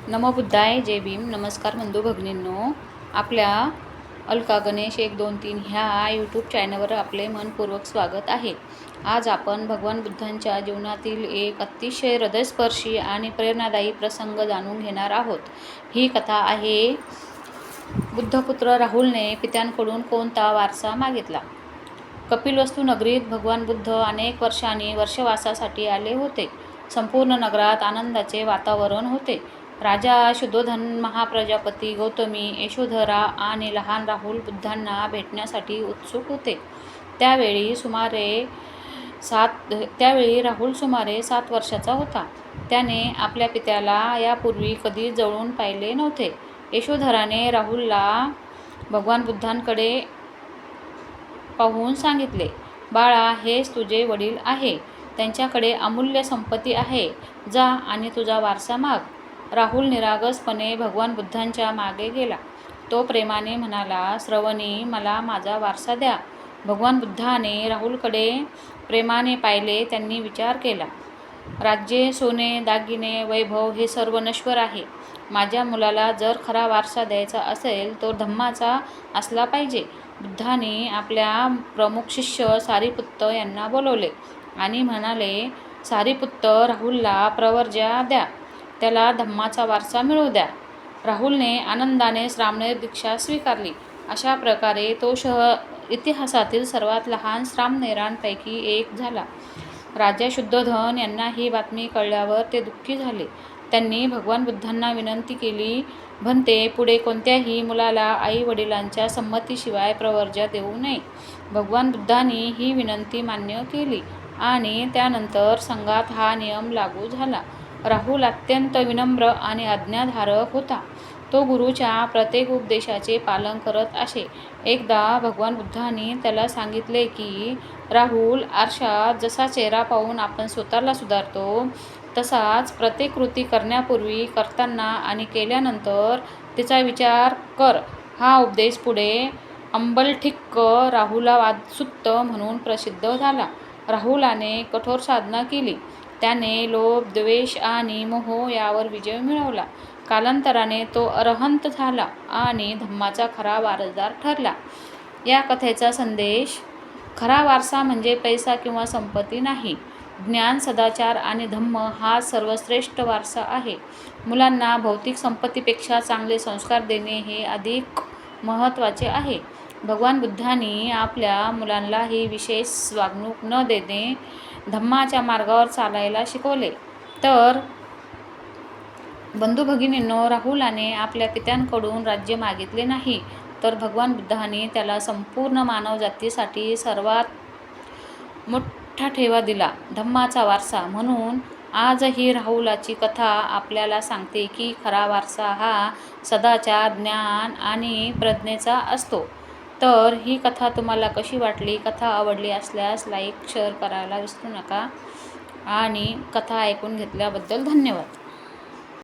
नमो बुद्धाय. जय भीम. नमस्कार बंधू भगिनींनो. आपल्या अलका गणेश 123 ह्या यूट्यूब चॅनलवर आपले मनपूर्वक स्वागत आहे. आज आपण भगवान बुद्धांच्या जीवनातील एक अतिशय हृदयस्पर्शी आणि प्रेरणादायी प्रसंग जाणून घेणार आहोत. ही कथा आहे बुद्धपुत्र राहुलने पित्यांकडून कोणता वारसा मागितला. कपिलवस्तू नगरीत भगवान बुद्ध अनेक वर्षांनी वर्षवासासाठी आले होते. संपूर्ण नगरात आनंदाचे वातावरण होते. राजा शुद्धोधन, महाप्रजापती गौतमी, यशोधरा आणि लहान राहुल बुद्धांना भेटण्यासाठी उत्सुक होते. त्यावेळी राहुल सुमारे 7 वर्षाचा होता. त्याने आपल्या पित्याला यापूर्वी कधी जवळून पाहिले नव्हते. यशोधराने राहुलला भगवान बुद्धांकडे पाहून सांगितले, "बाळा, हेच तुझे वडील आहे. त्यांच्याकडे अमूल्य संपत्ती आहे. जा आणि तुझा वारसा माग." राहुल निरागसपणे भगवान बुद्धांच्या मागे गेला. तो प्रेमाने म्हणाला, "श्रवणी, मला माझा वारसा द्या." भगवान बुद्धाने राहुलकडे प्रेमाने पाहिले. त्यांनी विचार केला, "राज्ये, सोने, दागिने, वैभव हे सर्व नश्वर आहे. माझ्या मुलाला जर खरा वारसा द्यायचा असेल तर धम्माचा असला पाहिजे." बुद्धाने आपल्या प्रमुख शिष्य सारिपुत्त यांना बोलवले आणि म्हणाले, "सारिपुत्त, राहुलला प्रवर्जा द्या. त्याला धम्माचा वारसा मिळू द्या." राहुलने आनंदाने श्रामणेर दीक्षा स्वीकारली. अशा प्रकारे तो इतिहासातील सर्वात लहान श्रामणेरांपैकी एक झाला. राजा शुद्धोधन यांना ही बातमी कळल्यावर ते दुःखी झाले. त्यांनी भगवान बुद्धांना विनंती केली, "भंते, पुढे कोणत्याही मुलाला आई वडिलांच्या संमतीशिवाय प्रवर्जा देऊ नये." भगवान बुद्धांनी ही विनंती मान्य केली आणि त्यानंतर संघात हा नियम लागू झाला. राहुल अत्यंत विनम्र आणि आज्ञाधारक होता. तो गुरुच्या प्रत्येक उपदेशाचे पालन करत असे. एकदा भगवान बुद्धांनी त्याला सांगितले की, "राहुल, आरशात जसा चेहरा पाहून आपण स्वतःला सुधारतो, तसाच प्रत्येक कृती करण्यापूर्वी, करताना आणि केल्यानंतर तिचा विचार कर." हा उपदेश पुढे अंबलठिक्क राहुलावादसुत्त म्हणून प्रसिद्ध झाला. राहुलाने कठोर साधना केली. त्याने लोभ, द्वेष आणि मोह यावर विजय मिळवला. कालांतराने तो अरहंत झाला आणि धम्माचा खरा वारसदार ठरला. या कथेचा संदेश: खरा वारसा म्हणजे पैसा किंवा संपत्ती नाही. ज्ञान, सदाचार आणि धम्म हा सर्वश्रेष्ठ वारसा आहे. मुलांना भौतिक संपत्तीपेक्षा चांगले संस्कार देणे हे अधिक महत्त्वाचे आहे. भगवान बुद्धांनी आपल्या मुलांना ही विशेष वागणूक न देणे धम्माच्या मार्गावर चालायला शिकवले. तर बंधू भगिनींनो, राहुलाने आपल्या पित्यांकडून राज्य मागितले नाही, तर भगवान बुद्धांनी त्याला संपूर्ण मानवजातीसाठी सर्वात मोठा ठेवा दिला, धम्माचा वारसा. म्हणून आजही राहुलाची कथा आपल्याला सांगते की खरा वारसा हा सदाचार, ज्ञान आणि प्रज्ञेचा असतो. तर ही कथा तुम्हाला कशी वाटली? कथा आवडली असल्यास लाईक, शेअर करायला विसरू नका. आणि कथा ऐकून घेतल्याबद्दल धन्यवाद.